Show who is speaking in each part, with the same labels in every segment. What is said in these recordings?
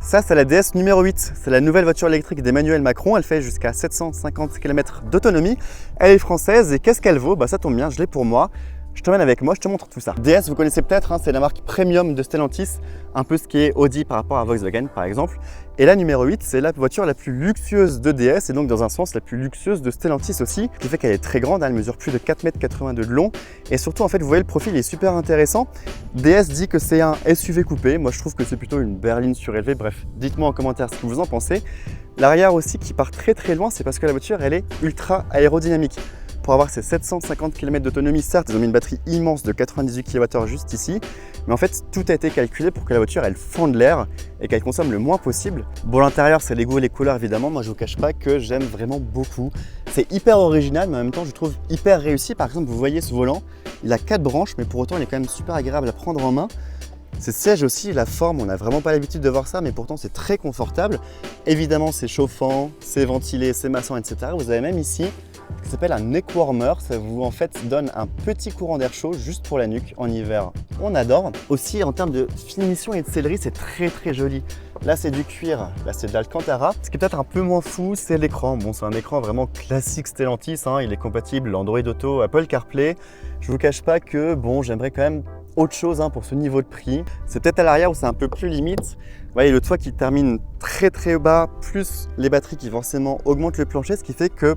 Speaker 1: Ça, c'est la DS numéro 8. C'est la nouvelle voiture électrique d'Emmanuel Macron. Elle fait jusqu'à 750 km d'autonomie. Elle est française et qu'est-ce qu'elle vaut? Ça tombe bien, je l'ai pour moi. Je t'emmène avec moi, je te montre tout ça. DS, vous connaissez peut-être, c'est la marque premium de Stellantis, un peu ce qui est Audi par rapport à Volkswagen par exemple. Et la numéro 8, c'est la voiture la plus luxueuse de DS et donc dans un sens la plus luxueuse de Stellantis aussi, ce qui fait qu'elle est très grande, elle mesure plus de 4,82 m de long. Et surtout, en fait, vous voyez, le profil est super intéressant. DS dit que c'est un SUV coupé, moi je trouve que c'est plutôt une berline surélevée. Bref, dites-moi en commentaire ce que vous en pensez. L'arrière aussi qui part très loin, c'est parce que la voiture, elle est ultra aérodynamique. Pour avoir ces 750 km d'autonomie, certes, ils ont mis une batterie immense de 98 kWh juste ici, mais en fait, tout a été calculé pour que la voiture, elle fende l'air et qu'elle consomme le moins possible. Bon, l'intérieur, c'est les goûts et les couleurs, évidemment. Moi, je vous cache pas que j'aime vraiment beaucoup. C'est hyper original, mais en même temps, je trouve hyper réussi. Par exemple, vous voyez ce volant, il a 4 branches, mais pour autant, il est quand même super agréable à prendre en main. Ces sièges aussi, la forme, on n'a vraiment pas l'habitude de voir ça, mais pourtant c'est très confortable. Évidemment, c'est chauffant, c'est ventilé, c'est massant, etc. Vous avez même ici ce qui s'appelle un neck warmer. Ça vous en fait donne un petit courant d'air chaud juste pour la nuque en hiver. On adore. Aussi en termes de finition et de sellerie, c'est très joli. Là c'est du cuir, là c'est de l'Alcantara. Ce qui est peut-être un peu moins fou, c'est l'écran. Bon, c'est un écran vraiment classique Stellantis, il est compatible Android Auto, Apple CarPlay. Je vous cache pas que bon, j'aimerais quand même autre chose pour ce niveau de prix. C'est peut-être à l'arrière où c'est un peu plus limite. Vous voyez le toit qui termine très bas, plus les batteries qui forcément augmentent le plancher, ce qui fait que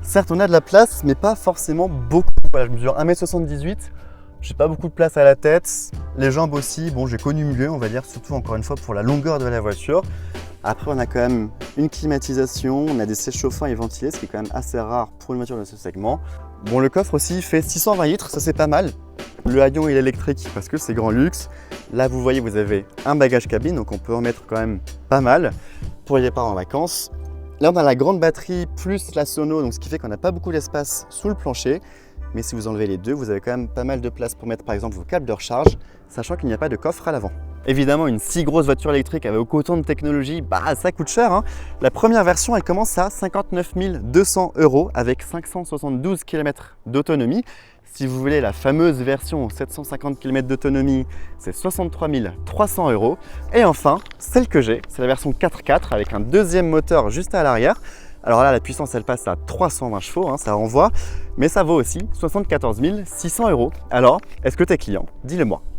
Speaker 1: certes on a de la place, mais pas forcément beaucoup. Voilà, je mesure 1,78 m, j'ai pas beaucoup de place à la tête. Les jambes aussi, bon j'ai connu mieux on va dire, surtout encore une fois pour la longueur de la voiture. Après on a quand même une climatisation, on a des sièges chauffants et ventilés, ce qui est quand même assez rare pour une voiture de ce segment. Bon, le coffre aussi fait 620 litres, ça c'est pas mal. Le haillon il est électrique parce que c'est grand luxe. Là vous voyez, vous avez un bagage cabine, donc on peut en mettre quand même pas mal pour les départs en vacances. Là on a la grande batterie plus la sono, donc ce qui fait qu'on n'a pas beaucoup d'espace sous le plancher. Mais si vous enlevez les deux, vous avez quand même pas mal de place pour mettre par exemple vos câbles de recharge, sachant qu'il n'y a pas de coffre à l'avant. Évidemment, une si grosse voiture électrique avec autant de technologie, ça coûte cher. La première version, elle commence à 59 200 € avec 572 km d'autonomie. Si vous voulez la fameuse version 750 km d'autonomie, c'est 63 300 €. Et enfin, celle que j'ai, c'est la version 4x4 avec un deuxième moteur juste à l'arrière. Alors là, la puissance, elle passe à 320 chevaux, ça renvoie, mais ça vaut aussi 74 600 €. Alors, est-ce que tu es client? Dis-le moi.